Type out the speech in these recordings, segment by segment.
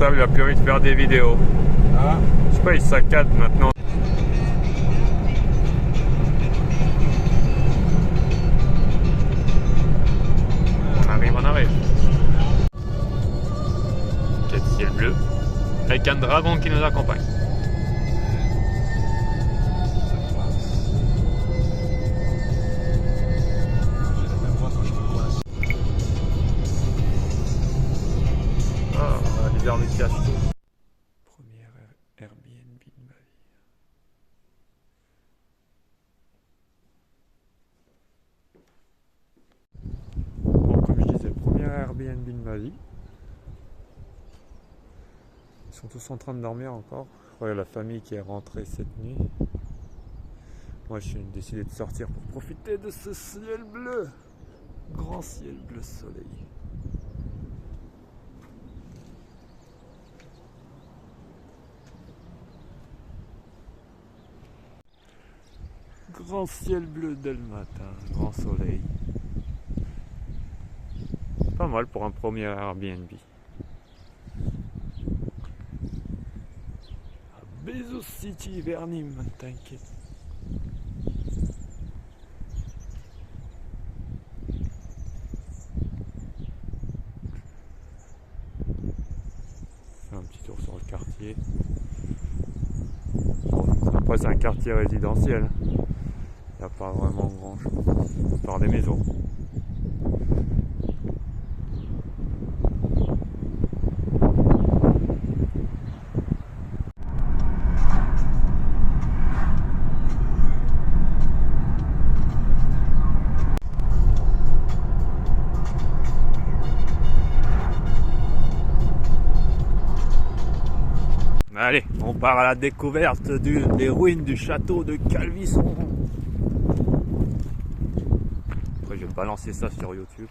responsable, il a plus envie de faire des vidéos. Ah. Je sais pas, il saccade maintenant. On arrive. Quai de ciel bleu, avec un dragon qui nous accompagne. Ah, les ermitages. Premier Airbnb de ma vie. Bon, comme je disais, premier Airbnb de ma vie. Ils sont tous en train de dormir encore. Je crois qu'il y a la famille qui est rentrée cette nuit. Moi, j'ai décidé de sortir pour profiter de ce ciel bleu. Grand ciel bleu soleil. Grand ciel bleu dès le matin, grand soleil. Pas mal pour un premier Airbnb. Bezos City vers Nîmes, t'inquiète. Un petit tour sur le quartier. Après c'est un quartier résidentiel. Il n'y a pas vraiment grand chose, à part des maisons. Allez, on part à la découverte des ruines du château de Calvisson. Après, je vais balancer ça sur YouTube.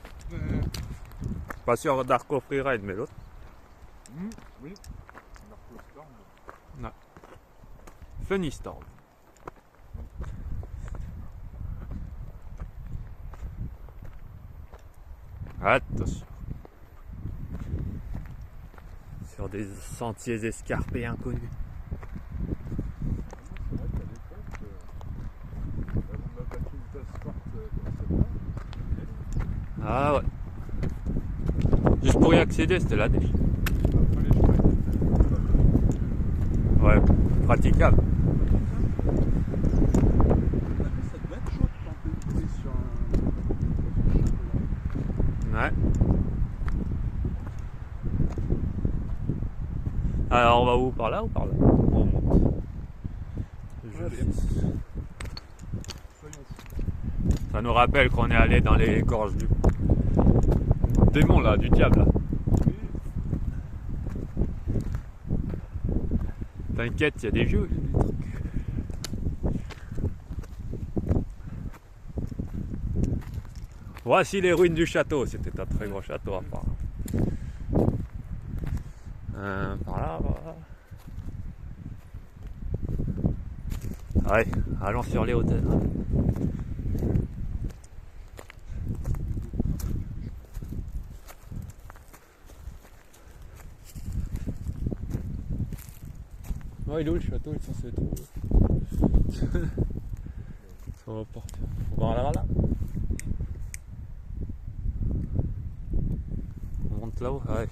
Pas sur Darko Freeride, mais l'autre. Oui. Darko Storm. Non. Funny Storm. Attention. Sur des sentiers escarpés inconnus. C'est vrai qu'à l'époque, avant d'attaquer le Tasport comme ça, Ah ouais. Juste pour y accéder, c'était la déche. après les chemins étaient Ouais, praticable. ça devait être chaud de tenter de jouer sur un. Ouais. Alors on va où? Par là ou par là? On monte. Ça nous rappelle qu'on est allé dans les gorges du démon là, du diable là. T'inquiète, il y a des jeux, il y a des trucs. Voici les ruines du château, c'était un très gros château à part. Par là, ouais, allons sur les hauteurs. Ouais, il est où le château? Il est censé être où? Ça va porter. On va là, là. On monte là-haut? Ouais.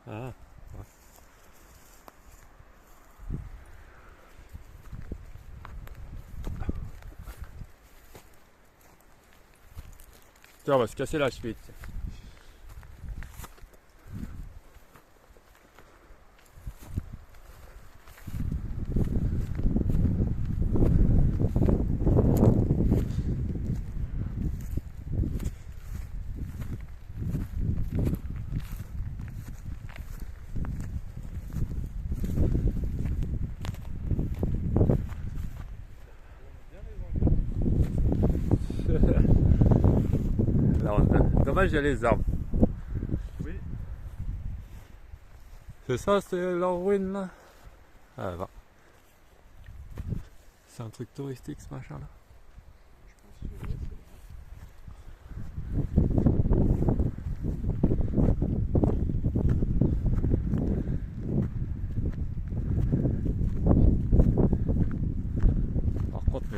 Ah, ouais. Tiens, on va se casser la cheville. Dommage, il y a les arbres. Oui. C'est ça, c'est leur ruine là? Ah, va. C'est un truc touristique ce machin là. Je pense que ouais,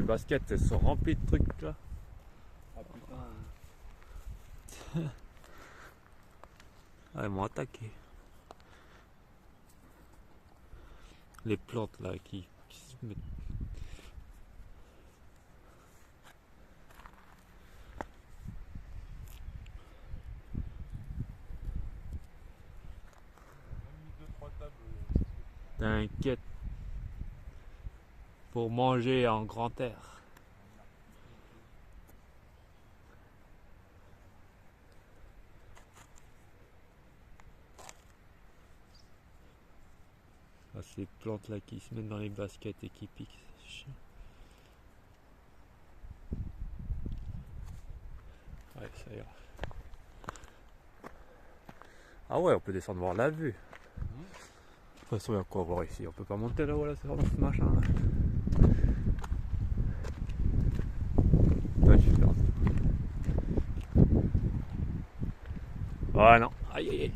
baskets, elles sont remplies de trucs là. Ah putain. Ah, elles m'ont attaqué. Les plantes là qui se mettent. J'ai mis 2-3 tables. T'inquiète. Pour manger en grand air. Ah, ces plantes là qui se mettent dans les baskets et qui piquent, c'est chiant. Ouais, ça ira. Ah ouais, on peut descendre voir la vue. De toute façon, il y a quoi voir ici. On peut pas monter là-haut, là, c'est vraiment ce machin là. Ouais, je vais faire ça. Ouais, non. Aïe aïe aïe.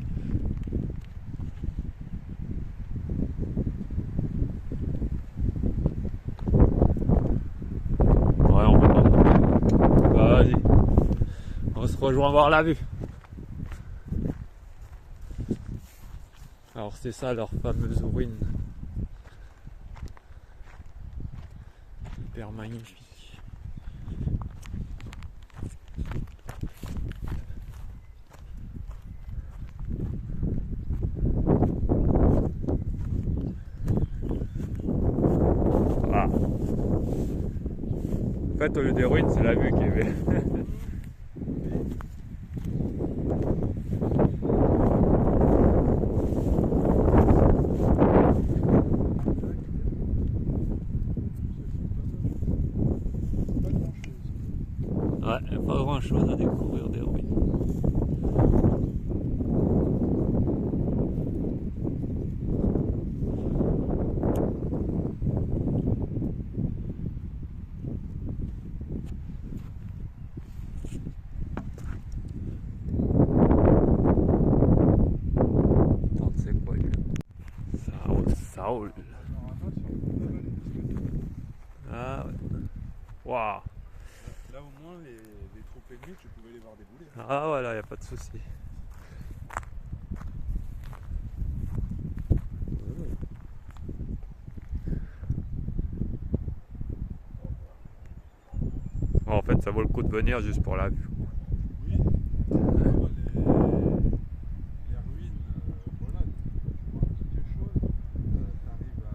Ouais, on peut pas monter. Vas-y. On se rejoint voir la vue. Alors c'est ça leur fameuse ruine. Hyper magnifique. Ah. En fait au lieu des ruines c'est la vue qui est belle. Ouais, pas grand chose à découvrir des ruines. Attends, c'est quoi lui? Ça roule. Ah ouais. Waouh. Là au moins les troupes ennemies tu pouvais les voir débouler. Ah voilà, y a pas de souci. En fait, ça vaut le coup de venir juste pour la vue. Oui. Alors, les ruines, voilà, tu vois un petit quelque chose, t'arrives à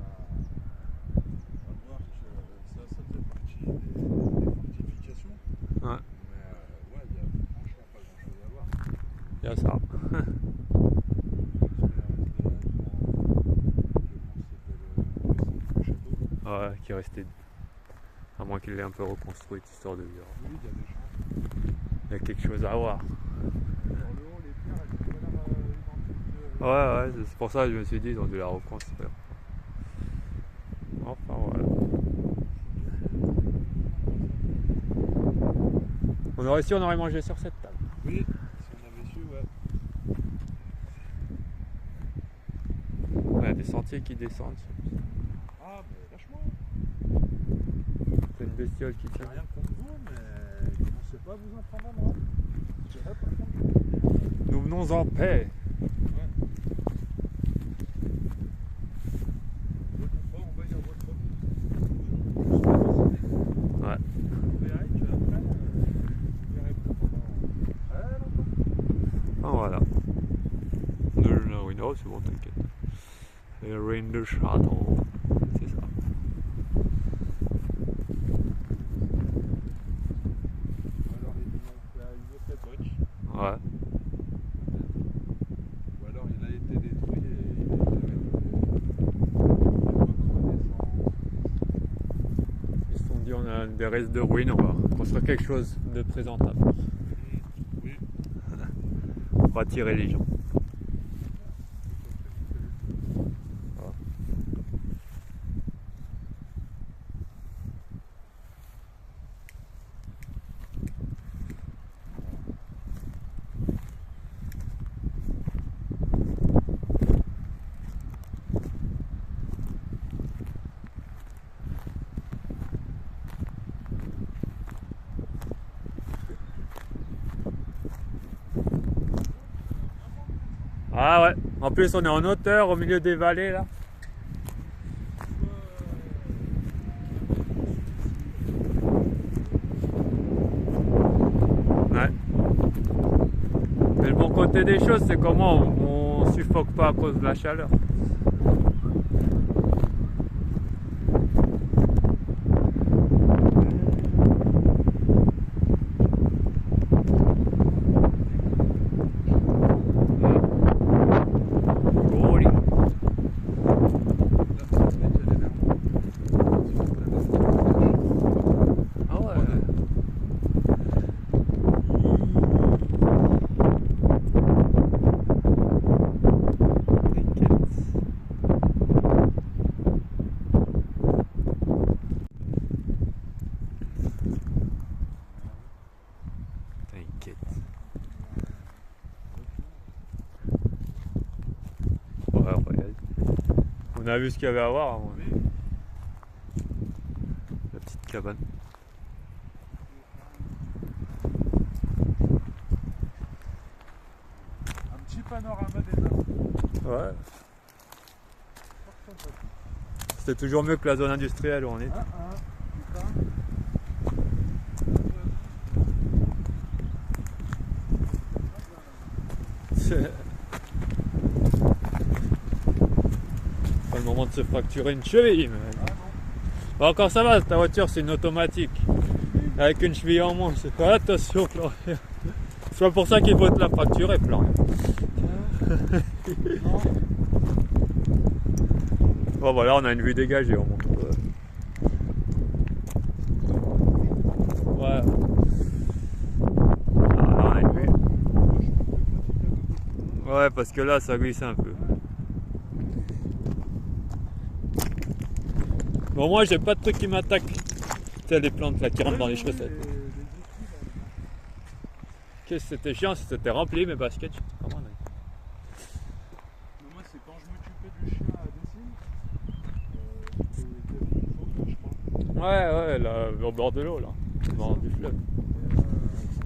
voir que ça faisait partie des fortifications. Ouais, Mais ouais, il y a franchement pas grand chose à voir. y a ça. Ouais, qui est resté. À moins qu'il l'ait un peu reconstruite, histoire de dire. Oui, il y a des champs. Il y a quelque chose à voir. Sur le haut, les pierres, elles ont pas l'air identiques. Ouais, c'est pour ça que je me suis dit, ils ont dû la reconstruire. Enfin voilà. On aurait su, on aurait mangé sur cette table. Oui, si on avait su, ouais. Ouais, des sentiers qui descendent. Ah, mais lâche-moi. C'est une bestiole qui J'ai tient. rien contre vous, mais commencez pas à vous en prendre à moi. Parce que là, par contre, je vais vous dire, Nous venons en paix. ouais. Dès qu'on part, on va y avoir votre route. Ouais. Vous verrez qu'après, vous verrez pas pendant très longtemps. Ah voilà. Oui, non, c'est bon, t'inquiète. C'est le Rain de Shadow. C'est ça. Ou alors ils l'ont fait à une autre époque. Ouais. Ou alors il a été détruit et il a été rénové. Époque Renaissance. Ils se sont dit, on a des restes de ruines, on va construire quelque chose de présentable. Oui. On va attirer les gens. Ah ouais, en plus on est en hauteur au milieu des vallées là. Ouais. Mais le bon côté des choses, c'est comment on suffoque pas à cause de la chaleur. Joli. Ah ouais. T'inquiète. Ouais, regarde. On a vu ce qu'il y avait à voir, mon avis. La petite cabane. Un petit panorama des arbres. Ouais. C'était toujours mieux que la zone industrielle où on est. Putain. C'est pas le moment de se fracturer une cheville. Mais... Ah non. Bon, encore ça va, ta voiture c'est une automatique. Avec une cheville en moins, c'est pas attention, Florian. C'est pas pour ça qu'il faut te la fracturer, Florian. Non. Bon, voilà, on a une vue dégagée au moins. Ouais. Ah, là, on a une vue. Ouais, parce que là, ça glisse un peu. Bon, moi, j'ai pas de truc qui m'attaque. Tu sais, les plantes là qui rentrent dans les chaussettes. Qu'est-ce que c'était chiant si c'était rempli mes baskets. Comment on a... Mais moi, c'est quand je m'occupais du chien à Dessines. C'était je crois. Ouais, là, au bord de l'eau, là. Au bord du fleuve. Quand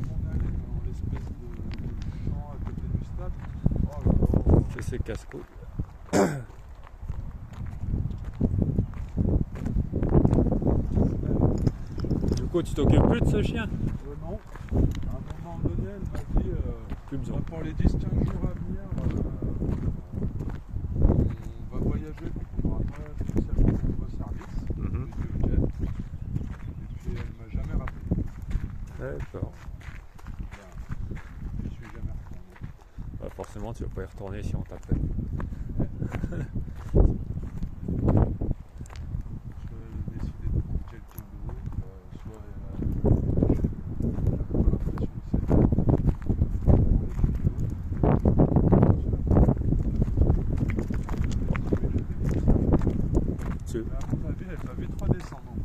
on allait dans l'espèce de champ à côté du stade, oh là là. Que c'est casse-couille. Du coup, tu t'occupes plus de ce chien? Non. À un moment donné, elle m'a dit Plus besoin. pour les 10-15 jours à venir, on va voyager, donc on n'aura pas spécialement de nouveau service. Mhm. J'ai dit ok. Et puis elle m'a jamais rappelé. D'accord. Voilà. Je suis jamais retourné. Bah, forcément, tu vas pas y retourner si on t'appelle. Soit elle a décidé de prendre quelqu'un d'autre, soit elle a l'impression que Tu... mais à mon avis, elle avait 3 descendants.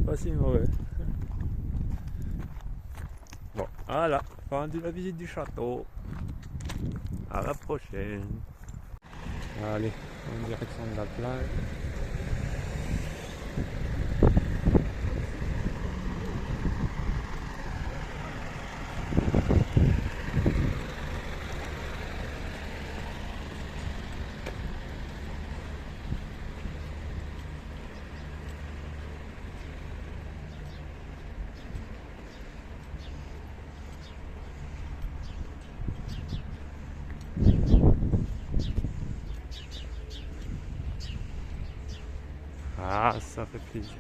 Pas si mauvais. Bon, voilà, fin de la visite du château. À la prochaine. Allez, en direction de la plage. Ah, ça fait plaisir.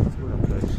C'est où la plage?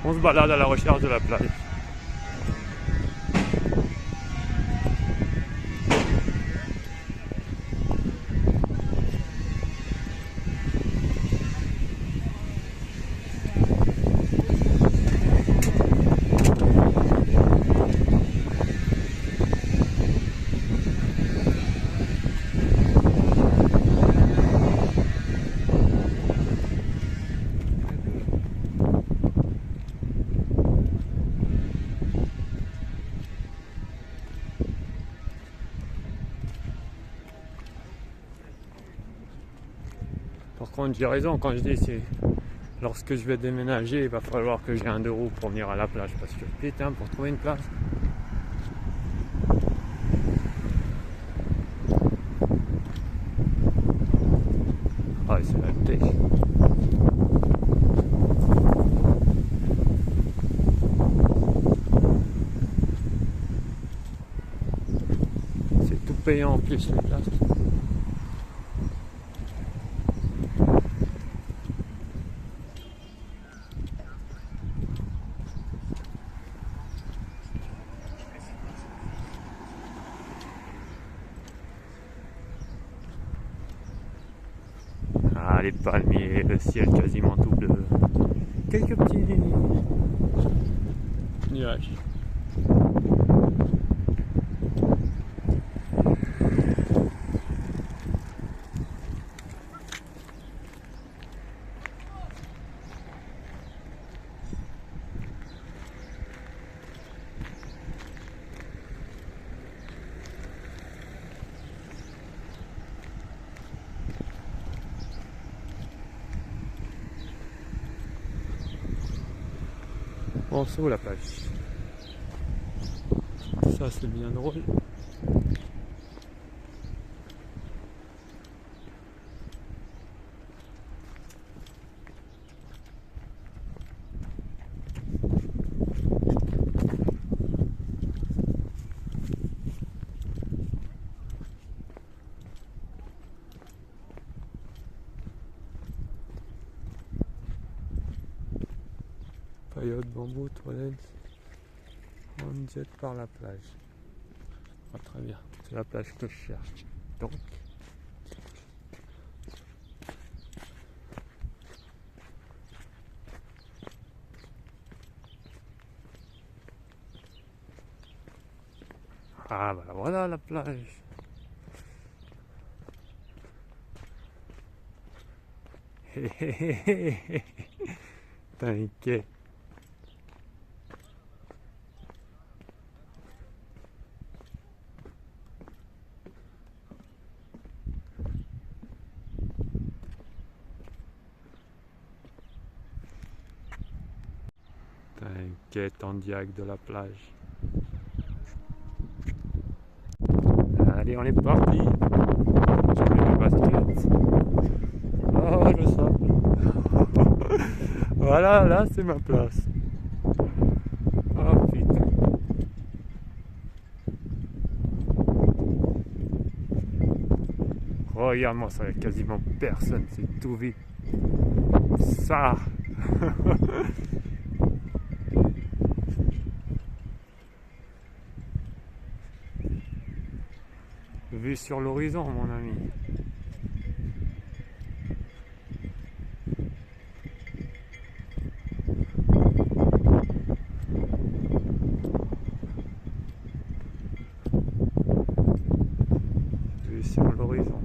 On se balade à la recherche de la plage. Par contre, j'ai raison quand je dis c'est lorsque je vais déménager, il va falloir que j'ai 1 euro pour venir à la plage parce que putain, pour trouver une place. Ah, c'est la pêche. C'est tout payant en plus les places. Ah, les palmiers, le ciel quasiment tout bleu. Quelques petits nuages. Bon, c'est où la plage? Ça, c'est bien drôle. Paillote, bambou, toilette. On jette par la plage. Ah, très bien, c'est la plage que je cherche. Donc, ah bah voilà la plage. T'inquiète. T'inquiète, en direct de la plage. Allez, on est parti. J'ai mis mes baskets. Oh, le sable. Voilà, là, c'est ma place. Oh putain. Regarde-moi ça, il n'y a quasiment personne, c'est tout vide. Ça. Vue sur l'horizon, mon ami. Vue sur l'horizon.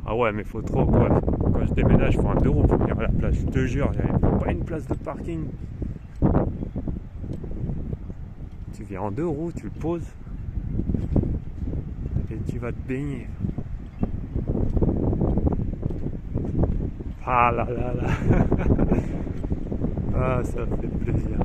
Ah ouais, mais faut trop quoi. Quand je déménage, il faut 1 euro pour venir à la plage. Je te jure, il n'y a pas une place de parking. Tu viens en 2 roues, tu le poses et tu vas te baigner. Ah là là là. Ah, ça fait plaisir.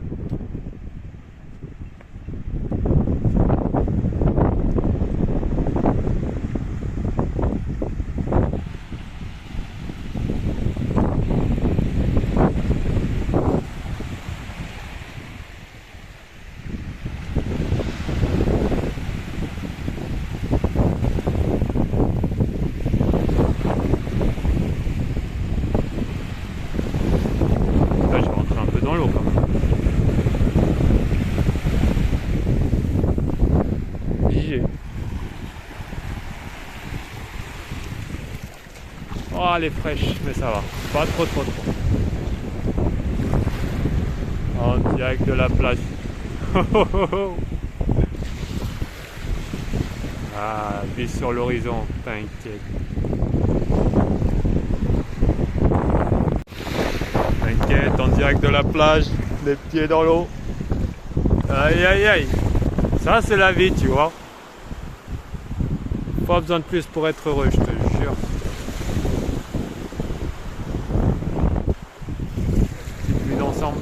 Oh, elle est fraîche, mais ça va. Pas trop. En direct de la plage. Ah, vue sur l'horizon, t'inquiète. T'inquiète, en direct de la plage, les pieds dans l'eau. Aïe. Ça, c'est la vie, tu vois. Pas besoin de plus pour être heureux, je te jure. Petite vue d'ensemble.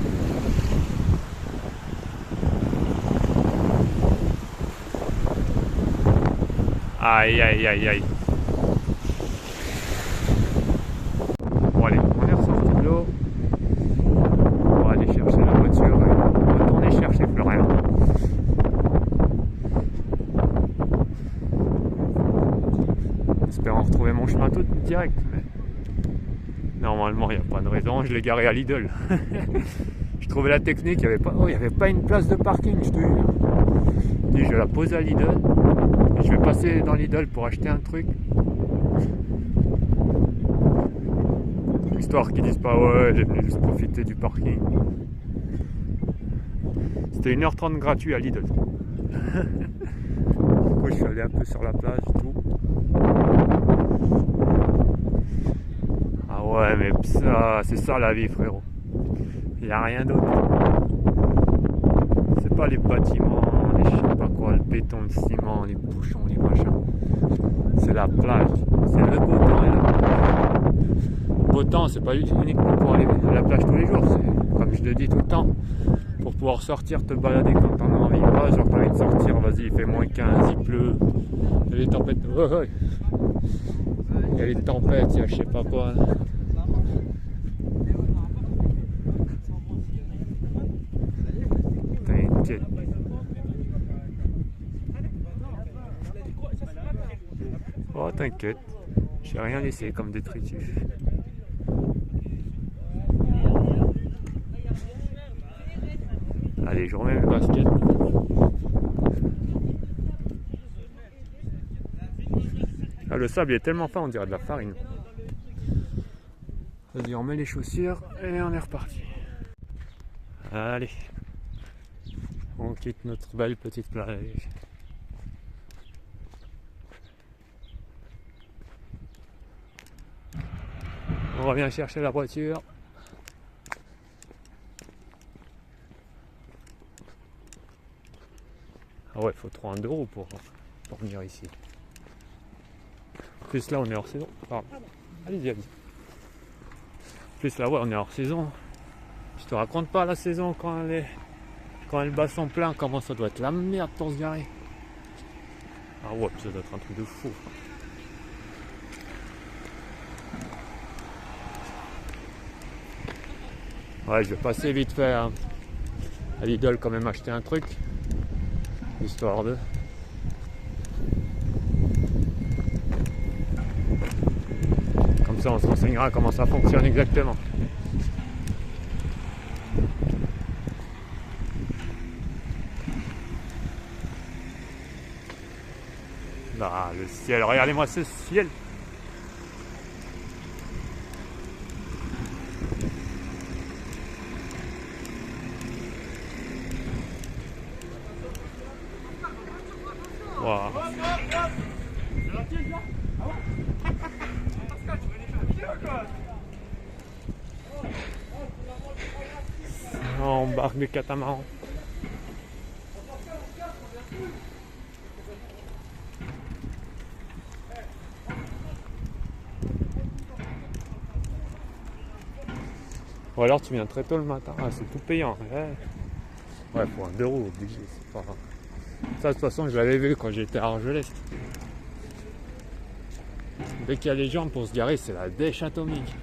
Aïe. Bon allez, on est ressorti de l'eau. On va aller chercher la voiture et retourner chercher Florian. Espérant retrouver mon chemin tout direct. Mais normalement, il n'y a pas de raison. Je l'ai garé à Lidl. Je trouvais la technique, il n'y avait pas une place de parking, je te jure. Je dis, je vais la poser à Lidl. Et je vais passer dans Lidl pour acheter un truc. Histoire qu'ils disent pas, ouais, j'ai venu juste profiter du parking. C'était 1h30 gratuit à Lidl. Du coup, je suis allé un peu sur la plage et tout. Ah ouais, mais ça, c'est ça la vie, frérot. Il n'y a rien d'autre. C'est pas les bâtiments, les je sais pas quoi, le béton, le ciment, les bouchons, les machins. C'est la plage. C'est le beau temps et la plage. Beau temps, c'est pas uniquement pour aller à la plage tous les jours. C'est, comme je te dis tout le temps, pour pouvoir sortir, te balader quand t'en as envie. Pas genre t'as envie de sortir, vas-y, il fait moins 15, il pleut. Il y a des tempêtes. Il y a des tempêtes, il y a je sais pas quoi. T'inquiète. Oh t'inquiète, j'ai rien laissé comme détritus. Allez, je remets mes baskets. Ah, le sable est tellement fin, on dirait de la farine. Vas-y, on met les chaussures et on est reparti. Allez, on quitte notre belle petite plage. On revient chercher la voiture. Ah ouais, il faut 30 € pour venir ici. En plus là on est hors saison. Pardon. Allez-y. En plus là ouais on est hors saison. Je te raconte pas la saison quand elle bat son plein, comment ça doit être la merde pour se garer. Ah ouais, ça doit être un truc de fou. Ouais, je vais passer vite fait à Lidl quand même acheter un truc. Histoire de... Comme ça on se renseignera comment ça fonctionne exactement. Ah, le ciel, regardez-moi ce ciel. Wow. On embarque des catamarans. Ou alors tu viens très tôt le matin. Ah, c'est tout payant. Ouais, pour 1 € obligé, c'est pas grave. Ça, de toute façon, je l'avais vu quand j'étais à Argelès. Dès qu'il y a les gens pour se garer, c'est la dèche atomique.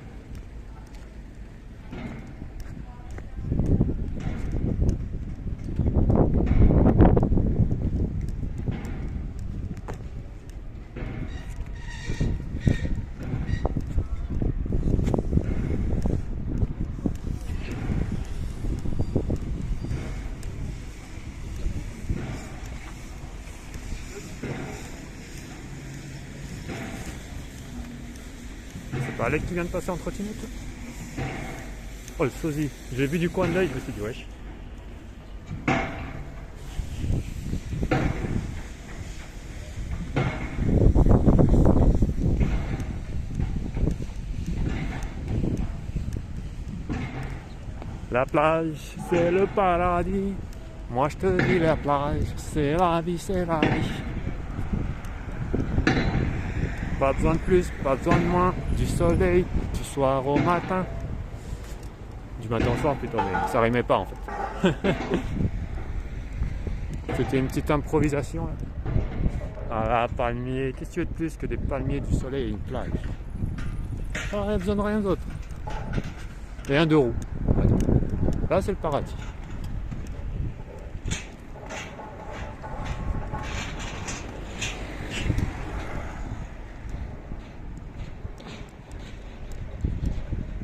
pas Alec qui vient de passer en trottinette là. Oh le sosie, j'ai vu du coin de l'œil, je me suis dit wesh. La plage, c'est le paradis. Moi je te dis la plage, c'est la vie, c'est la vie. Pas besoin de plus, pas besoin de moins. Du soleil, du soir au matin. Du matin au soir plutôt, mais ça rimait pas en fait. C'était une petite improvisation là. Ah, palmier, qu'est-ce que tu veux de plus que des palmiers, du soleil et une plage? Ah, on a besoin de rien d'autre. Et un deux roues. Là c'est le paradis.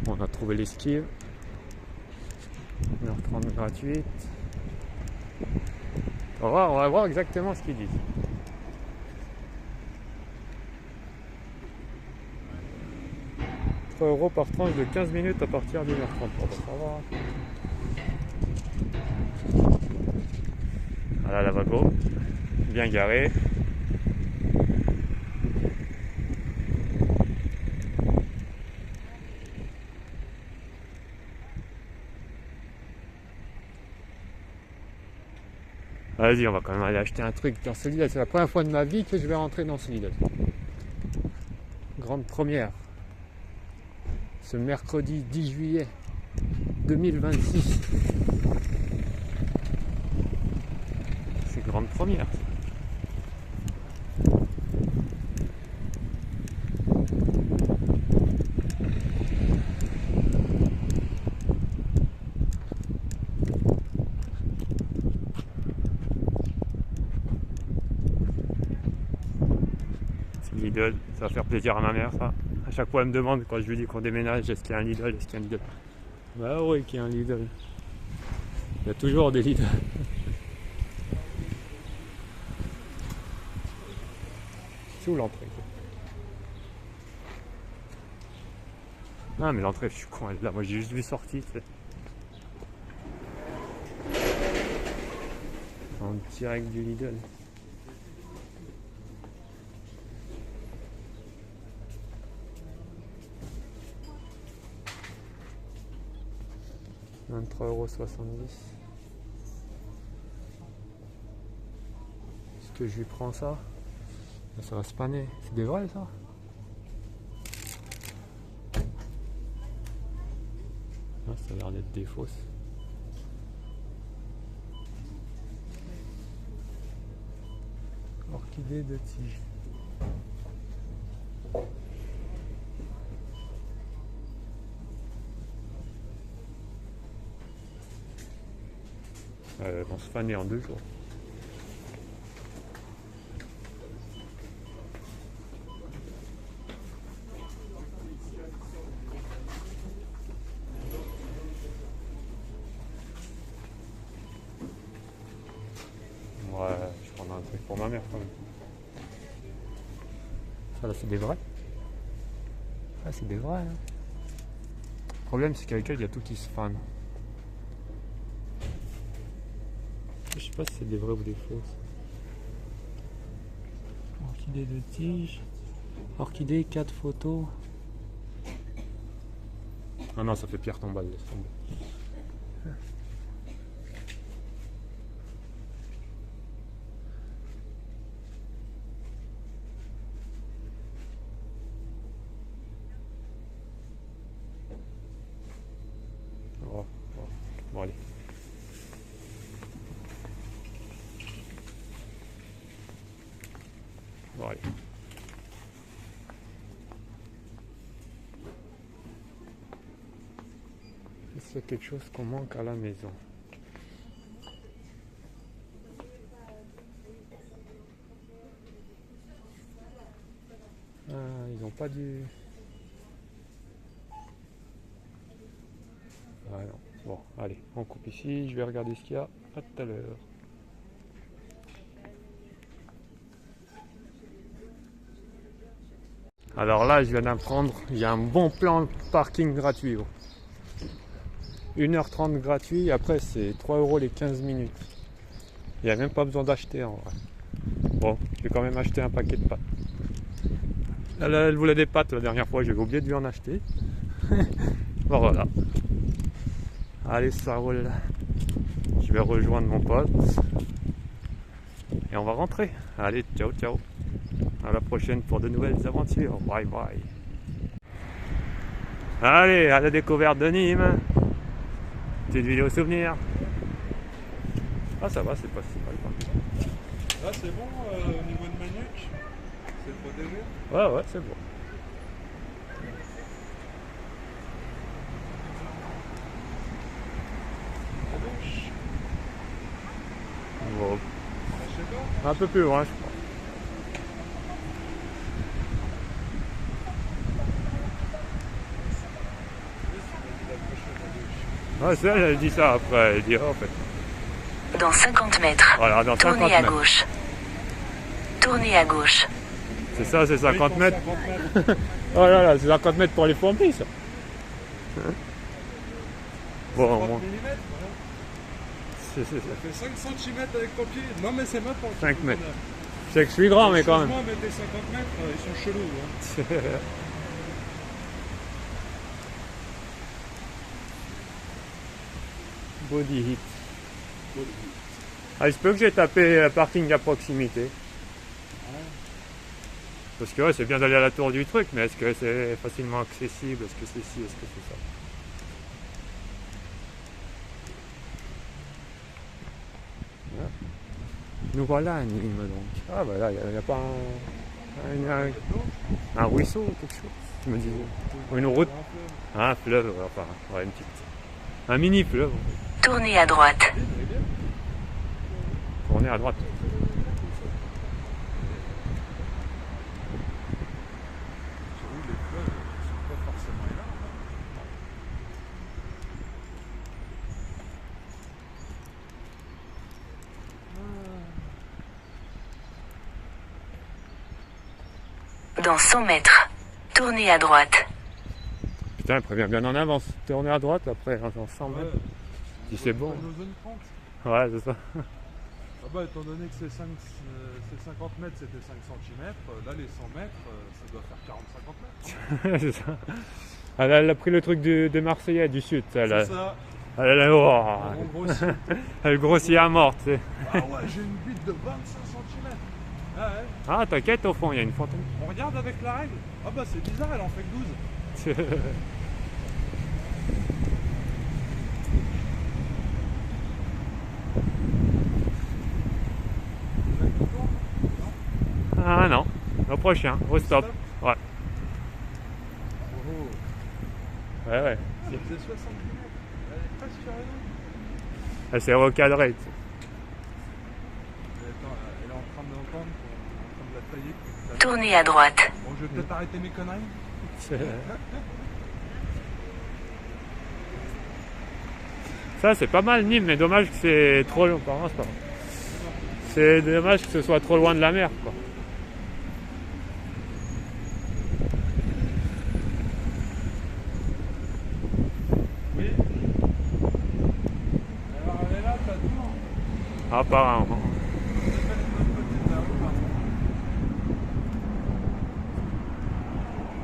On a trouvé l'esquive. 1h30 gratuite. On va voir exactement ce qu'ils disent. €3 par tranche de 15 minutes à partir d'1h30. Bon, bah, ça va. Voilà la vago, bien garé. Vas-y, on va quand même aller acheter un truc dans ce Lidl. C'est la première fois de ma vie que je vais rentrer dans ce Lidl. Grande première. Ce mercredi 10 juillet 2026. C'est grande première. Lidl, ça va faire plaisir à ma mère ça. À chaque fois elle me demande quand je lui dis qu'on déménage, est-ce qu'il y a un Lidl, est-ce qu'il y a un Lidl. Bah oui qu'il y a un Lidl. Il y a toujours des Lidl. C'est où l'entrée? Ah mais l'entrée je suis con, elle est là, moi j'ai juste vu sortir. En direct du Lidl. €23,70. Est-ce que je lui prends ça? Ça va spanner. C'est des vrais ça? Ah, ça a l'air d'être des fausses. Orchidée de tige. Elles vont se faner en 2 jours. Ouais, je prendrai un truc pour ma mère quand même. Ça là c'est des vrais. Ah c'est des vrais hein. Le problème c'est qu'avec elle il y a tout qui se fane. Je sais pas si c'est des vrais ou des fausses. Orchidée de tige. Orchidée, 4 photos. Ah non, ça fait pierre tombale, laisse tomber. Oh, oh. Bon allez. Bon allez. Est-ce qu'il y a quelque chose qu'on manque à la maison? Ah, ils n'ont pas du... Ah non. Bon, allez, on coupe ici, je vais regarder ce qu'il y a. À tout à l'heure. Alors là, je viens d'apprendre, il y a un bon plan de parking gratuit. 1h30 gratuit, après c'est 3 € les 15 minutes. Il n'y a même pas besoin d'acheter en vrai. Bon, j'ai quand même acheté un paquet de pâtes. Elle voulait des pâtes la dernière fois, j'avais oublié de lui en acheter. Bon voilà. Allez, ça roule. Je vais rejoindre mon pote. Et on va rentrer. Allez, ciao, ciao. À la prochaine pour de nouvelles aventures. Bye bye. Allez, à la découverte de Nîmes. Petite vidéo souvenir. Ah ça va, c'est pas si mal. Là c'est bon au niveau de ma nuque. C'est protégé. Ouais, c'est bon. La douche. Bon. Je sais pas. Un peu plus loin, je crois. Ouais, c'est elle dit ça après. Elle dit oh, en fait. Dans 50 mètres, Voilà, dans 50 tournez à mètres. gauche. Tournez à gauche. C'est ça, c'est 50 Oui, mètres. 50 mètres. Oh là là, c'est 50 mètres pour les fourmis, ça. Bon, 30 bon. mm, voilà. C'est- Ça fait 5 cm avec ton pied. Non mais c'est maintenant. 5 mètres. Je sais que je suis grand, mais quand même. Moi, mais tes 50 mètres, ils sont chelous. Hein. Body hit. Ah, il se peut que j'ai tapé parking à proximité. Parce que ouais, c'est bien d'aller à la tour du truc, mais est-ce que c'est facilement accessible? Est-ce que c'est ci? Est-ce que c'est ça? Voilà. Nous voilà à Nîmes donc. Ah bah là, il n'y a pas un ruisseau ou quelque chose, je me disais. Ou une route. Ah, un fleuve, ouais, enfin, ouais, une petite. Un mini fleuve. Tournez à droite. Tournez à droite. J'avoue, les fleuves sont pas forcément énormes. Dans 100 mètres, tournez à droite. Putain, elle prévient bien en avance. Tournez à droite, après, dans 100 mètres. Ouais. Si c'est bon. Nos zones 30. Ouais, c'est ça. Ah bah, étant donné que c'est 50 mètres, c'était 5 cm, là les 100 mètres, ça doit faire 40-50 mètres. C'est ça. Elle a pris le truc des Marseillais du Sud. C'est ça, Oh, on grossit. elle grossit à mort, tu sais. Ah ouais, j'ai une butte de 25 cm. Ah ouais, Ah, t'inquiète, au fond, il y a une fontaine. on regarde avec la règle. Ah bah c'est bizarre, elle en fait que 12. Ah non, au prochain, au stop. Ouais, Oh, ouais, ouais. elle faisait 70 mètres. Elle est presque sur raison. Elle s'est recadrée. Tu sais. Attends, elle est en train d'entendre qu'on est en train de la tailler. Tournez à droite. Bon, je vais peut-être arrêter mes conneries. Ça, c'est pas mal Nîmes, mais dommage que c'est trop long. Par contre, c'est pas grave. C'est dommage que ce soit trop loin de la mer, quoi. Oui. Alors elle est là, t'as tout. Apparemment. C'est pas les bonnes côtés de la rue, par contre.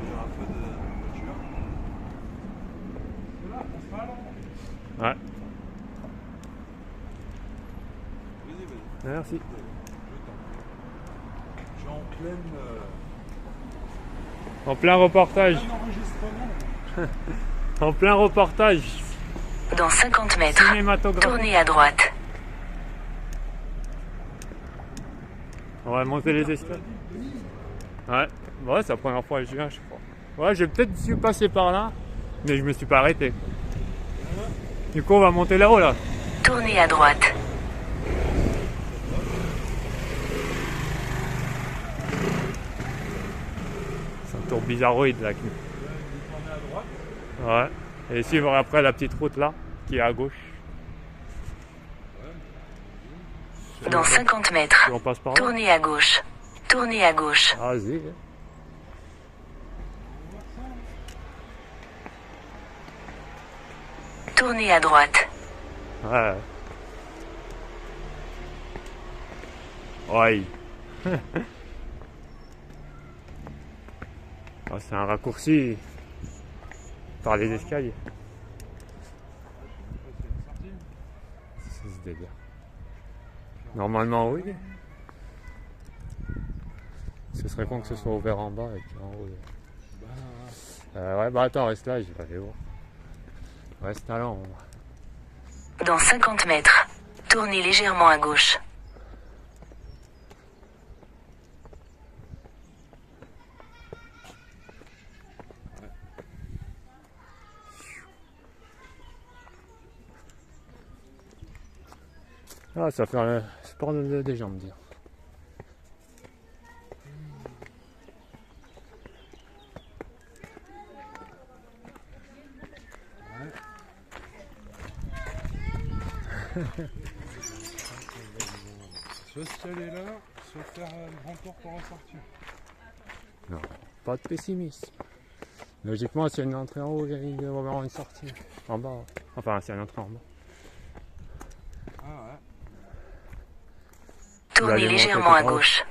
Il y a un peu de voiture. C'est là, on se parle. Ouais, Vas-y, vas-y. merci. Je t'en prie. Je suis en pleine. En plein reportage. Un enregistrement. En plein reportage Dans 50 mètres, cinématographique. tournez à droite. On va monter les escaliers. Ouais, ouais, c'est la première fois que je viens, je crois. Ouais, j'ai peut-être dû passer par là, mais je me suis pas arrêté. Du coup, on va monter là-haut, là. Tournez à droite. C'est un tour bizarroïde, là. Il est tourné à droite. Ouais. Et suivre après la petite route, là, qui est à gauche. Dans 50 mètres, Et on passe par là. tournez à gauche. Tournez à gauche. Ah, vas-y. Tournez à droite. Ouais. Ouais. Oh, c'est un raccourci par les escaliers. C'est ce délire. Normalement, oui. Ce serait con que ce soit ouvert en bas et qu'en haut. Ouais, bah attends, reste là, je vais aller voir. Reste à l'ombre. Dans 50 mètres, tournez légèrement à gauche. Ah, ça fait un sport des jambes, dire. Soit se caler là, soit faire un grand tour pour ressortir. Non, pas de pessimisme. Logiquement, s'il y a une entrée en haut, il y a vraiment une sortie en bas. Enfin, s'il y a une entrée en bas. Ah ouais. Tournez aller légèrement monter à tout en haut. gauche.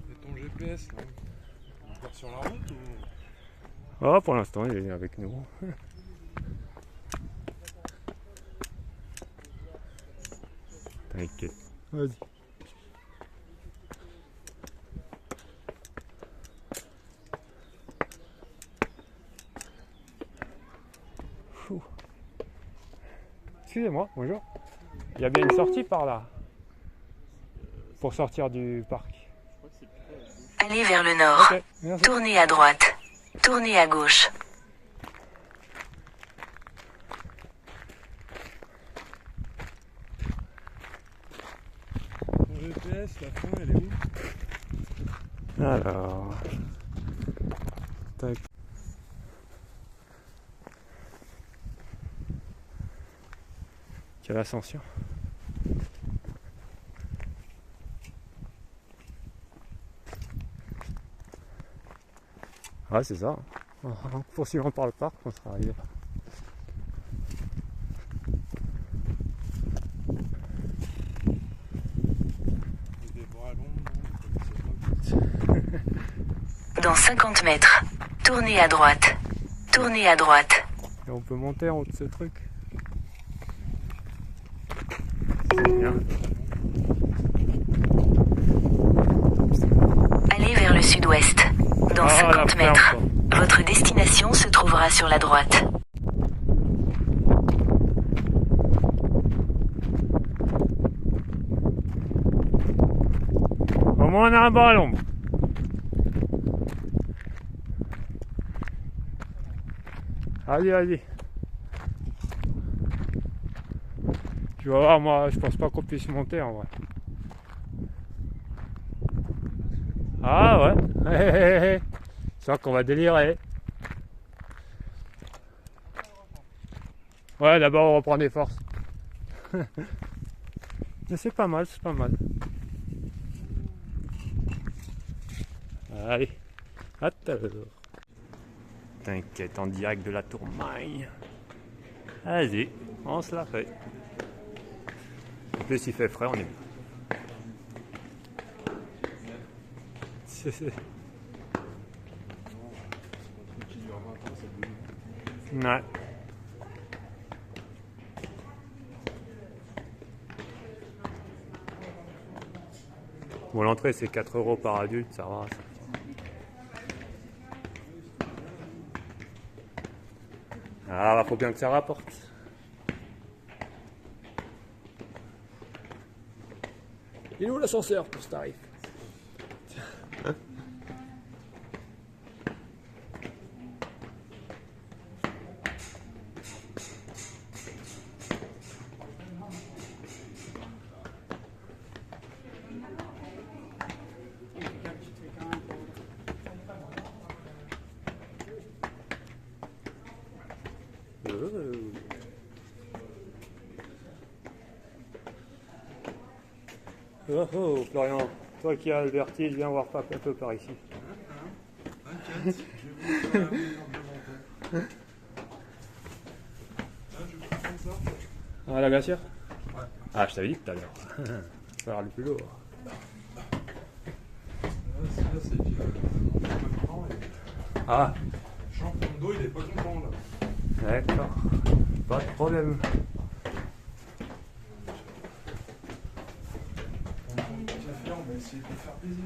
Et ton GPS là, encore sur la route ou... Oh, pour l'instant, il est avec nous. T'inquiète. Vas-y. Fou. Excusez-moi, bonjour. Il y a bien une sortie par là. Pour sortir du parc. Allez vers le nord. Ok, merci. Tournez à droite. Tournez à gauche. Ton GPS, la fin elle est où? Alors. Tac. Quelle ascension. Ouais, c'est ça. En poursuivant par le parc, on sera arrivé là. Des bras longs, non, Dans 50 mètres, tournez à droite. Tournez à droite. Et on peut monter en haut de ce truc. C'est bien. Allez vers le sud-ouest. Dans Ah, la 50 ferme, mètres, quoi. votre destination se trouvera sur la droite. Au moins on a un ballon. Allez, allez. Tu vas voir, moi je pense pas qu'on puisse monter en vrai. Ah ouais. Je sens qu'on va délirer. Ouais, d'abord on reprend des forces. Mais c'est pas mal, c'est pas mal. Allez, à tout à l'heure. T'inquiète, en direct de la Tourmagne. Vas-y, on se la fait. En plus, il fait frais, on est bien. Ouais. Bon, l'entrée c'est 4 € par adulte, ça va. Ah, faut bien que ça rapporte. Il est où l'ascenseur pour ce tarif? Oh, oh, Florian, toi qui as le vertige, viens voir Pape un peu par ici. T'inquiète, je vais vous faire la meilleure de monter. Là, je vais prendre ça. Ah, la glacière? Ouais. Ah, je t'avais dit tout à l'heure. Ça va faire le plus lourd. Là, c'est que mon frère maintenant, Ah, champion de dos, il est pas content là. d'accord. Pas de problème. On va prendre un petit café, on va essayer de lui faire plaisir.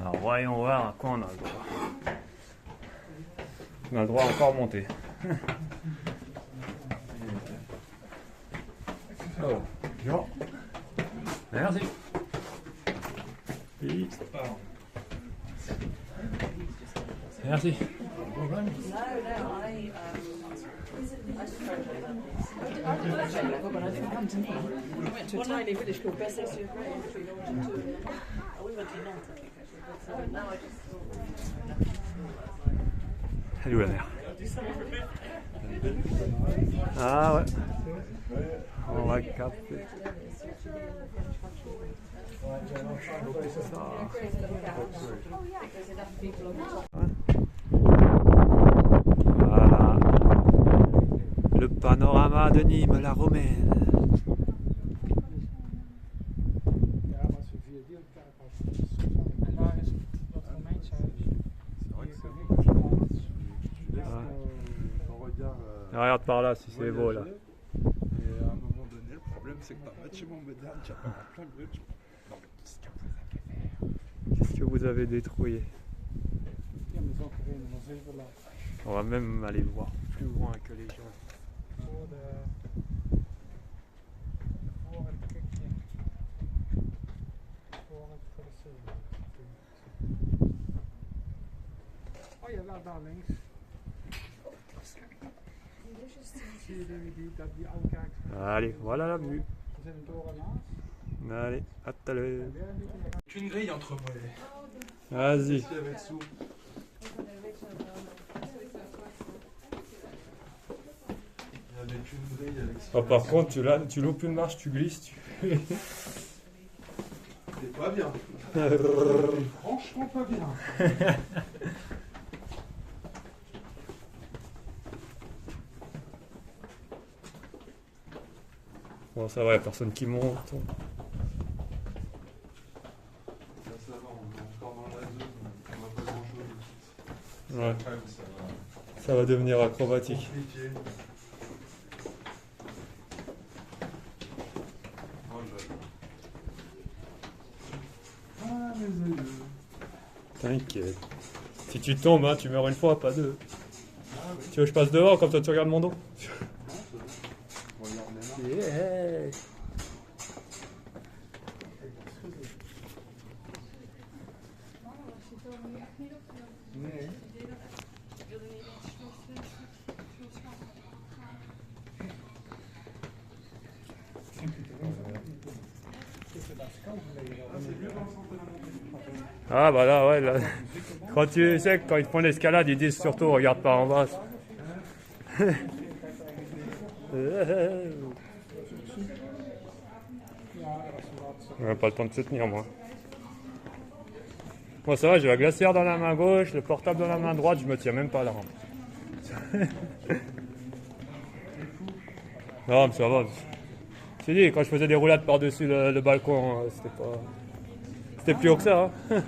Alors voyons voir à quoi on a le droit. On a le droit à encore monter. Oh, bon. Merci. Oui. Merci. I went to a tiny village called Bessay-sur-Grey. We went to Nantes, I think, actually. But now I just. Elle est où la mer? Ah ouais. On va capter. Voilà. Le panorama de Nîmes, la romaine. On regarde. Regarde par là si c'est beau là. Et à un moment donné, le problème c'est que dans le bâtiment moderne, tu vas avoir plein de bruit. Non, mais qu'est-ce que vous avez fait? Qu'est-ce que vous avez détruit? On va même aller voir plus loin que les gens. Oh ja, daar links. Zie je die oude kerk? Allez, voilà la vue. Er zit een toren naast. Allez, à tout à l'heure. Une grille entre moi et Vas-y. qui avait dessous. Il y avait qu'une grille avec ça. Oh, par contre, tu loupes une marche, tu glisses. C'est pas bien. Franchement pas bien. Bon, ça va, y a personne qui monte. Là, ça va, on est encore dans la zone, on n'a pas grand chose. Ouais, Après, ça va. ça va devenir acrobatique. Compliqué. Oh, j'adore. Ah, mes aïeux. T'inquiète. Si tu tombes, hein, tu meurs une fois, pas deux. Ah oui. Tu veux que je passe devant comme ça tu regardes mon dos? On regarde les mains. Yeah. Ah bah là, ouais, là. Quand tu sais que quand ils font l'escalade, ils disent surtout regarde pas en bas. On n'a pas le temps de se tenir, moi. Moi, ça va, j'ai la glacière dans la main gauche, le portable dans la main droite, je me tiens même pas là. Non, mais ça va. Je t'ai dit, quand je faisais des roulades par-dessus le balcon, c'était pas. C'était plus haut que ça. Hein.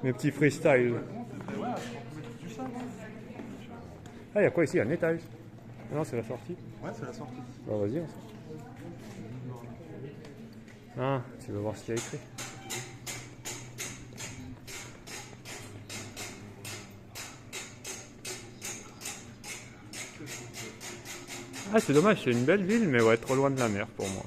Mes petits freestyles. Ah, il y a quoi ici? Un étage? Non, c'est la sortie. Ouais, c'est la sortie. Bah, vas-y. On... Ah, tu veux voir ce qu'il y a écrit? Ah, c'est dommage, c'est une belle ville, mais ouais, trop loin de la mer pour moi.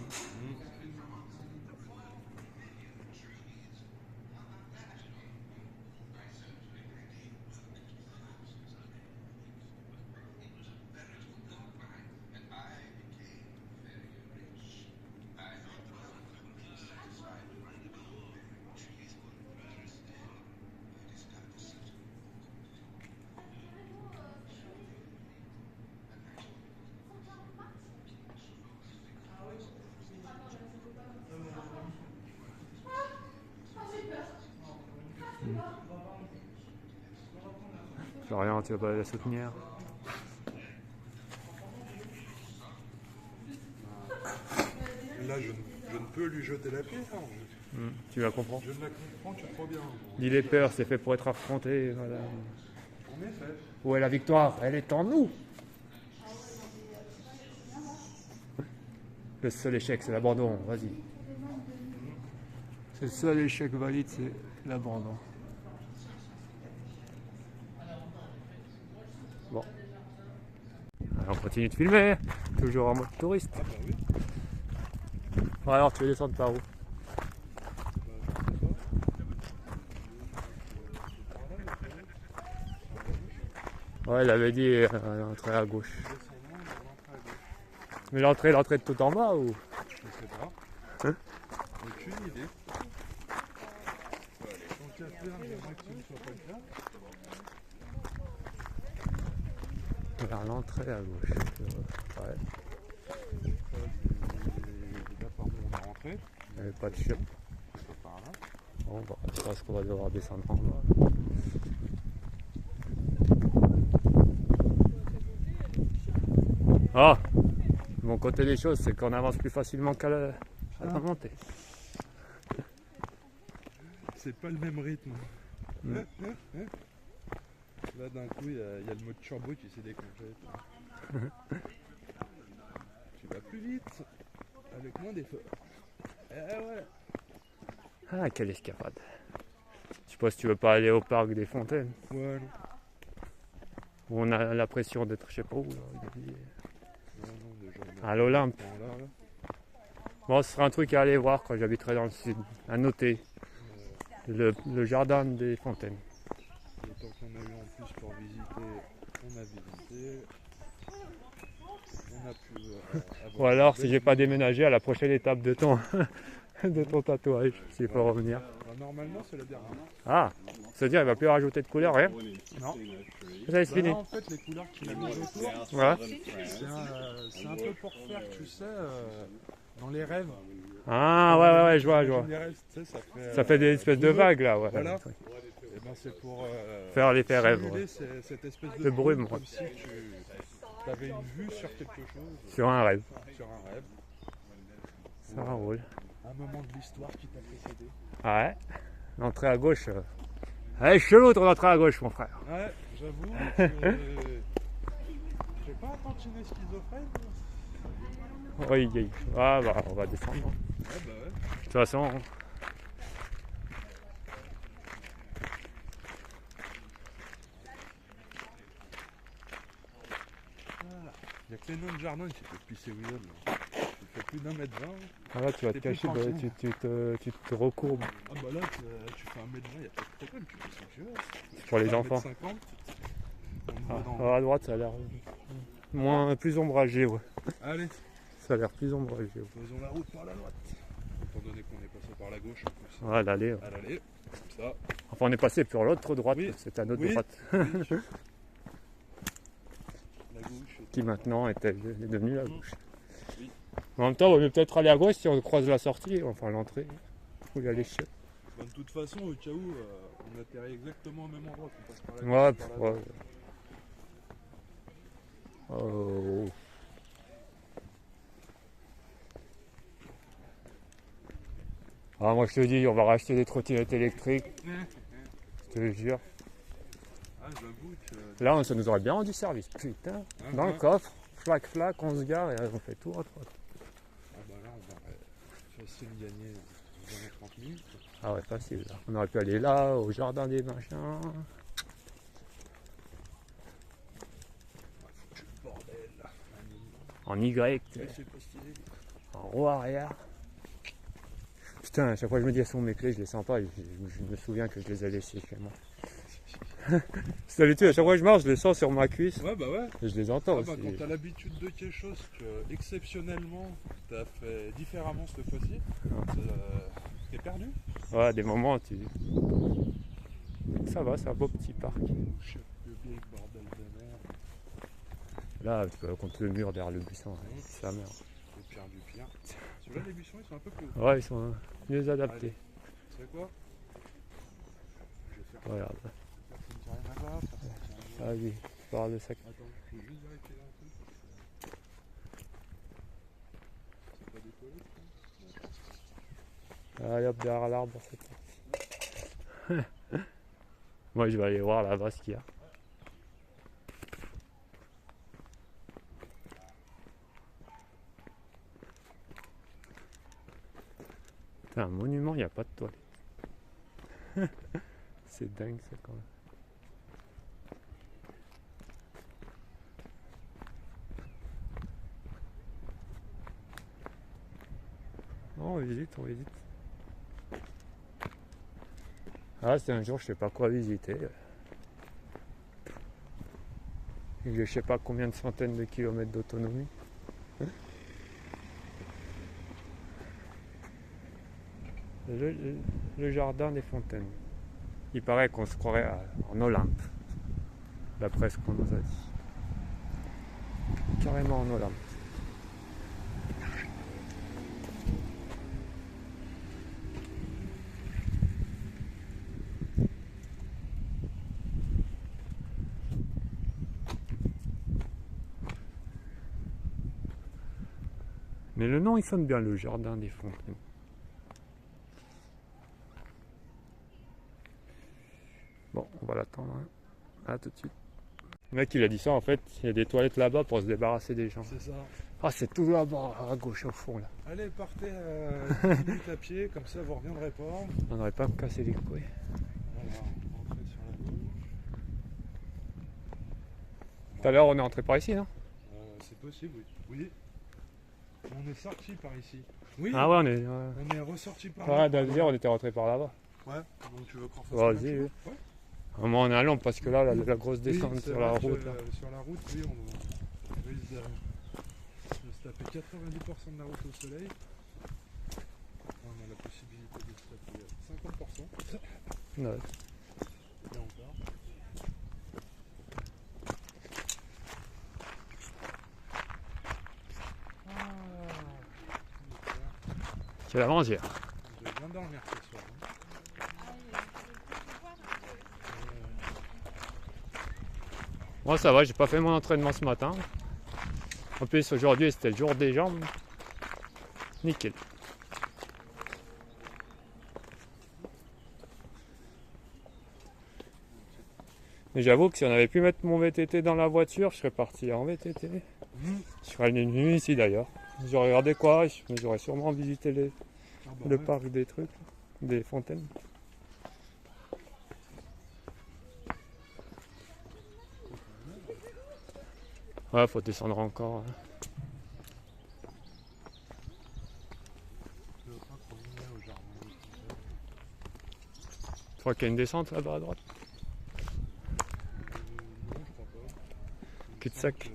Florian, tu vas pas la soutenir? Là, je ne peux lui jeter la pierre. Tu vas comprendre. Je ne la comprends que trop bien. Dis les peurs, c'est fait pour être affronté. Voilà. En effet. Où est la victoire? Elle est en nous. Le seul échec, c'est l'abandon. Vas-y. C'est le seul échec valide, c'est l'abandon. Bon. Alors, on continue de filmer. Toujours en mode touriste. Ah bah oui. Bon, alors, tu veux descendre par où? Ouais, il avait dit l'entrée à gauche. Mais l'entrée de tout en bas ou? Je sais pas. Hein? Aucune idée. Tant qu'à faire, j'aimerais que ce ne soit pas le cas. Vers l'entrée à gauche. Ouais, Là, par où on est rentré. il n'y avait pas de chien. C'est par là. Bon, bah, je pense qu'on va devoir descendre en bas. Ah! Mon côté des choses, c'est qu'on avance plus facilement qu'à la montée. C'est pas le même rythme. Mm. Là, d'un coup, il y a le mode turbo qui s'est déclenché. Tu vas plus vite, avec moins d'efforts. Eh ouais. Ah, quelle escapade. Je sais pas si tu veux pas aller au parc des Fontaines, Ouais, non. où on a l'impression d'être, je sais pas où, là, Non, déjà, on à l'Olympe. attend là. Bon, ce sera un truc à aller voir quand j'habiterai dans le sud, à noter. Le jardin des Fontaines. Le temps qu'on a eu en plus pour visiter, on a visité. On a pu avoir Ou alors, des si j'ai pas déménagé, à la prochaine étape de ton, de ton tatouage, s'il faut revenir. Bah, normalement, c'est la dernière. Ah, c'est-à-dire, il va plus rajouter de couleurs, rien? Non. Ça, c'est fini. Là, en fait, les couleurs qu'il a mis autour, Voilà. c'est un peu pour faire, tu sais, dans les rêves. Ah, ouais, je vois. Dans les rêves, tu sais, Ça fait des espèces de vagues, là, ouais. Voilà. Et ben, c'est pour Faire l'effet rêve, simuler ouais. cette espèce De brume, ouais. comme si tu avais une vue sur quelque chose, Sur un rêve. sur un rêve, Ça roule. un moment de l'histoire qui t'a précédé. Ouais. L'entrée à gauche. Elle est chelou ton entrée à gauche, mon frère. Ouais, j'avoue, j'ai pas un tantinet schizophrène. Oui, ah, bah, on va descendre. Ouais, bah ouais. De toute façon. Il y a que les nains de jardin qui peuvent pisser William. Il fait plus d'1 m 20. Ah là, tu vas te T'es plus cacher, bah, tranquille. tu te recourbes Ah bah là, tu fais 1 m 20, il n'y a pas de problème, tu pisses où tu veux. pour les 1 m enfants. 50, on Ah, va dans- alors à droite, ça a l'air plus ombragé, ouais. Allez, Ça a l'air plus ombragé. Ouais. faisons la route par la droite. Étant donné qu'on est passé par la gauche en plus. Ouais, l'aller. À l'aller, comme ça. Enfin, on est passé pour l'autre droite, Oui. c'est à notre Oui. droite, La gauche. qui maintenant est devenue la gauche. Oui. En même temps, il vaut mieux peut-être aller à gauche si on croise la sortie, enfin l'entrée. Faut y aller chier. Bah, de toute façon, au cas où, on atterrit exactement au même endroit qu'on passe par la Ouais, gauche. par la ouais. droite. Oh. Ah, moi je te dis, on va racheter des trottinettes électriques, je te jure. Ah, j'avoue que. Là, ça nous aurait bien rendu service. Putain, dans le coffre, flac, on se gare et on fait tout entre autres. Ah bah là, on va facile gagner 20-30 minutes. Ah ouais, facile. Là. On aurait pu aller là, au jardin des machins. Foutu le bordel là. En Y, Mais c'est pas stylé. en roue arrière. Putain, à chaque fois que je me dis elles sont mes clés, je les sens pas. Je me souviens que je les ai laissées chez moi. C'est l'habitude, à chaque fois que je marche, je les sens sur ma cuisse Ouais, bah ouais. et je les entends Ah bah, aussi. quand t'as l'habitude de quelque chose que exceptionnellement t'as fait différemment cette fois-ci, t'es perdu. Ouais, des moments, ça va, c'est un beau petit parc. Chef de big bordel de merde. Là, tu peux contre le mur derrière le buisson, ouais, c'est sa mère. Le pire du pire. Celui-là, les buissons, ils sont un peu plus hauts. Ouais, ils sont mieux adaptés. Tu sais quoi? Je vais faire Regarde. personne qui arrive là-bas, personne qui arrive Ah oui, je parle de sac. Attends, faut juste vérifier là un truc. C'est pas des toilettes, ça? Allez hop, derrière l'arbre, c'est parti. Moi, je vais aller voir là-bas ce qu'il y a. C'est un monument, il n'y a pas de toilette. C'est dingue ça quand même. Oh, on visite, on visite. Ah, c'est un jour, je sais pas quoi visiter. Et je sais pas combien de centaines de kilomètres d'autonomie. Le jardin des fontaines. Il paraît qu'on se croirait en Olympe, d'après ce qu'on nous a dit. Carrément en Olympe. Mais le nom il sonne bien, le jardin des fontaines. Bon, on va l'attendre. Hein. À tout de suite. Le mec il a dit ça en fait, il y a des toilettes là-bas pour se débarrasser des gens. C'est ça. Ah c'est tout là-bas, à gauche au fond là. Allez, partez 10 minutes à pied, comme ça vous reviendrez pas. On n'aurait pas à me casser les couilles. Voilà, rentrez sur la gauche. Tout à l'heure on est entré par ici, non? C'est possible, oui. Oui. On est sorti par ici. Oui. Ah ouais, on est. On est ressorti par Ouais, d'ailleurs on était rentré par là-bas. Ouais. Donc tu veux qu'on fasse Vas-y, la même oui. chose? Ouais. À un moment on est à l'ombre parce que là, la grosse Oui, descente c'est sur la vrai que, route. Là. sur la route, oui, on risque de se taper 90% de la route au soleil. On a la possibilité de se taper 50%. Ouais. Et encore. C'est la mangière. Je vais bien dormir ce soir. Hein. Moi ça va, j'ai pas fait mon entraînement ce matin. En plus aujourd'hui c'était le jour des jambes. Nickel. Mais j'avoue que si on avait pu mettre mon VTT dans la voiture, je serais parti en VTT. Je serais venu ici d'ailleurs. J'aurais regardé quoi, j'aurais sûrement visité le ouais. parc des trucs, des fontaines. Ouais, faut descendre encore. Hein. Je veux pas qu'on y aille au jardin. Je crois qu'il y a une descente là-bas à droite. Non, je crois pas. Cul-de-sac.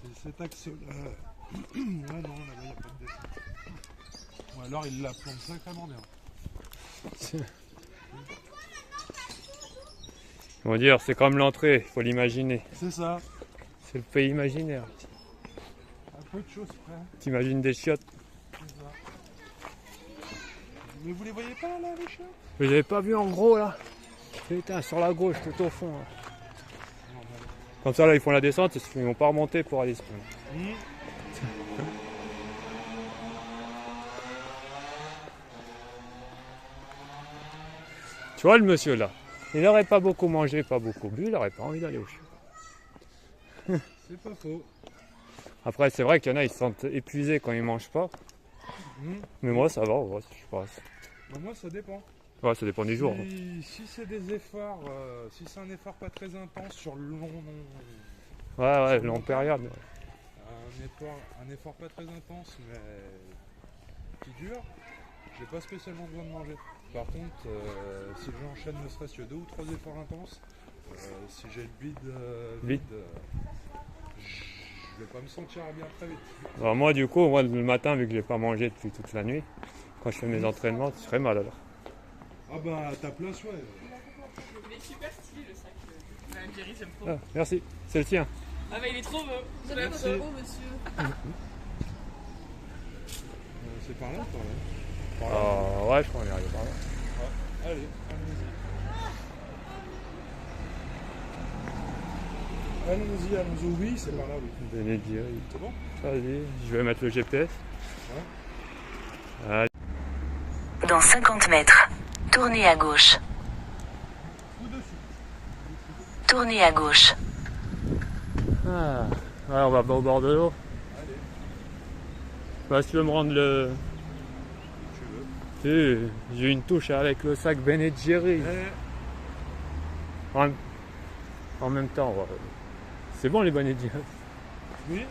C'est cet axe-là. Ouais, non, là-bas, il n'y a pas de descente. Ou alors, il la plante sacrément bien. On va dire, c'est comme l'entrée, faut l'imaginer. C'est ça. C'est le pays imaginaire. Un peu de choses près. T'imagines des chiottes. C'est ça. Mais vous les voyez pas, là, les chiottes? Vous avez pas vu en gros là? Putain, sur la gauche, tout au fond. Là. Comme ça, là, ils font la descente, ils vont pas remonter pour aller se prendre. Tu vois le monsieur là, il n'aurait pas beaucoup mangé, pas beaucoup bu, il n'aurait pas envie d'aller au chiot. C'est pas faux. Après, c'est vrai qu'il y en a, ils se sentent épuisés quand ils mangent pas. Mais moi, ça va, ouais, je pense. Bah, moi, ça dépend. Ouais, ça dépend du jour. Hein. Si c'est des efforts, si c'est un effort pas très intense sur le long. Ouais, longue période. Un effort pas très intense, mais qui dure, j'ai pas spécialement besoin de manger. Par contre, si j'enchaîne ne serait-ce que 2 ou 3 efforts intenses, si j'ai le bide vide, je vais pas me sentir bien très vite. Alors moi, du coup, le matin, vu que j'ai pas mangé depuis toute la nuit, quand je fais mes entraînements, je serais mal alors. Ah bah, ta place, ouais. Il est super stylé le sac. Jerry, j'aime trop. Ah, merci, c'est le tien. Ah bah il est trop beau. Merci. Trop beau, monsieur. C'est par là, par là. Ouais, je crois qu'on est arrivé par là. Allez, allons-y. Allons-y, allons-y. Oui, c'est par là, oui. Benediri. C'est bon? Vas-y, je vais mettre le GPS. Allez. Dans 50 mètres, tournez à gauche. Ou dessus. Tournez à gauche. Ah, ouais, on va au bord de l'eau. Allez, Bah, si tu veux me rendre le. tu veux. J'ai une touche avec le sac Ben & Jerry. Eh, En même temps, ouais. C'est bon les Ben & Jerry. oui,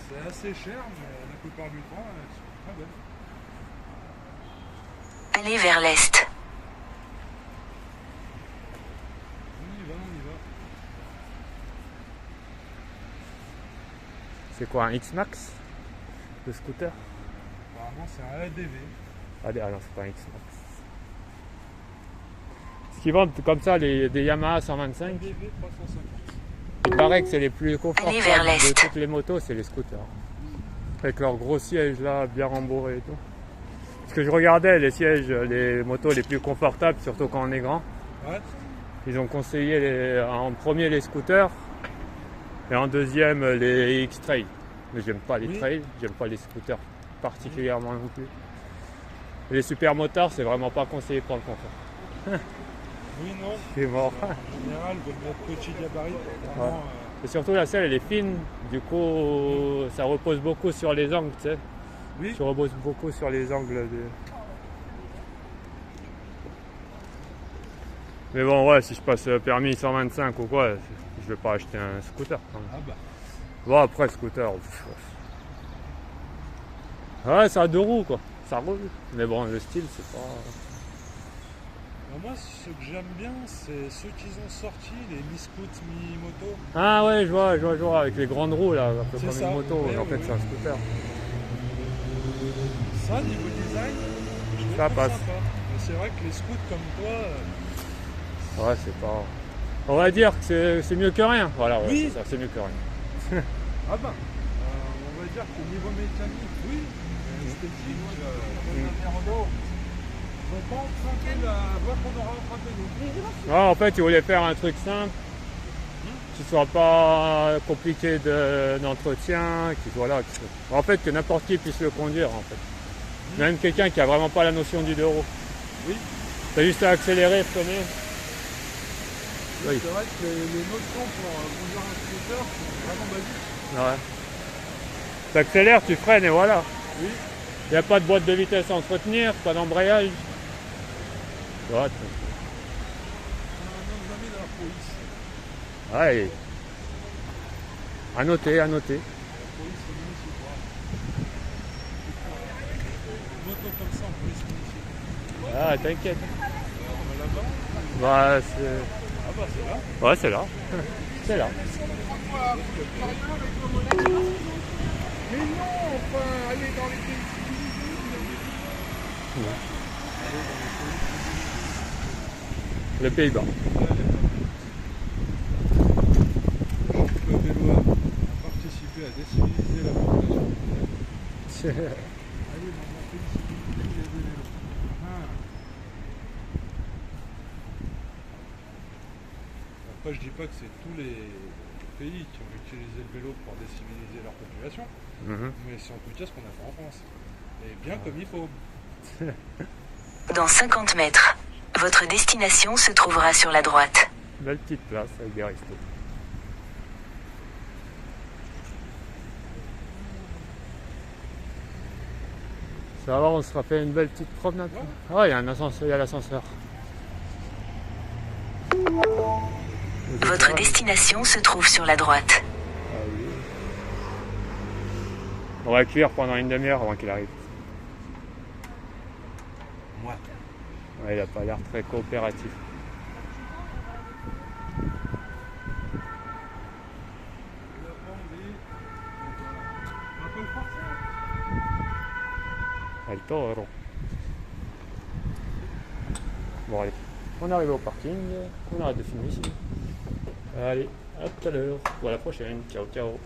c'est assez cher, mais la plupart du temps, elles sont très bonnes. Allez vers l'est. On y va, on y va. C'est quoi, un X-Max? Le scooter? Apparemment, c'est un ADV. Ah non, c'est pas un X-Max. Ce qu'ils vendent comme ça, des Yamaha 125, ADV 350. il paraît que c'est les plus confortables Allez vers l'est. de toutes les motos, c'est les scooters. Avec leurs gros sièges là, bien rembourrés et tout. Parce que je regardais les sièges, les motos les plus confortables, surtout quand on est grand. Ouais. Ils ont conseillé en premier les scooters et en deuxième les X-Trail. Mais j'aime pas les Oui. trails, j'aime pas les scooters particulièrement non plus. Et les supermotards, c'est vraiment pas conseillé pour le confort. Oui, non. C'est mort. En général, vous le mettre petit gabarit. Vraiment, Et surtout la selle elle est fine, du coup ça repose beaucoup sur les angles, tu sais. oui. Ça repose beaucoup sur les angles de... Mais bon ouais, si je passe permis 125 ou quoi, je vais pas acheter un scooter quand même. Ah bah. Bon après le scooter. Ouais, ça a deux roues quoi. Ça roule. Mais bon le style c'est pas. Moi, ce que j'aime bien, c'est ceux qu'ils ont sortis, les mi-scoot, mi-moto. Ah ouais je vois, avec les grandes roues là, un peu C'est comme ça. une moto, Ouais, mais en ouais, fait ouais. c'est un scooter. Ça, niveau design, je le Ça trouve passe. sympa. Mais c'est vrai que les scouts comme toi, Ouais c'est pas. On va dire que c'est mieux que rien. Voilà, ouais, Oui. c'est ça, c'est mieux que rien. ah ben, on va dire que niveau mécanique, oui, mais esthétique, on va pas emprunter la voie qu'on aura empruntée nous. Ouais, en fait, ils voulaient faire un truc simple, qui soit pas compliqué d'entretien, qui soit là. En fait, que n'importe qui puisse le conduire, en fait. Même quelqu'un qui a vraiment pas la notion du deux roues. Oui. T'as juste à accélérer, freiner. Oui. C'est vrai que les notions pour conduire un scooter sont vraiment basiques. Ouais. T'accélères, tu freines et voilà. Oui. Il n'y a pas de boîte de vitesse à entretenir, pas d'embrayage. Ouais, On a nos amis de la police. ouais. À noter, à noter. La police municipale. Une moto comme ça en police municipale. Ah, t'inquiète. On va là-bas. Bah, c'est... Ah bah c'est là. Ouais, c'est là. C'est là. Mais non, enfin, aller dans les pays Les Pays-Bas. Le vélo a participé à déciviliser la population. Allez, dans mon pays, civiliser les vélos. Après, je dis pas que c'est tous les pays qui ont utilisé le vélo pour déciviliser leur population, Mhm. mais c'est en tout cas ce qu'on a fait en France. Et bien comme il faut. Dans 50 mètres, votre destination se trouvera sur la droite. Belle petite place avec des restos. Ça va, on se sera fait une belle petite promenade. Ah, il y a un ascenseur, il y a l'ascenseur. Votre destination se trouve sur la droite. Ah oui. On va cuire pendant une demi-heure avant qu'il arrive. Moi. Ouais, il a pas l'air très coopératif. Un peu forcé. El toro. Bon allez, on arrive au parking, on arrête de filmer ici. Allez, à tout à l'heure, ou à la prochaine, ciao ciao.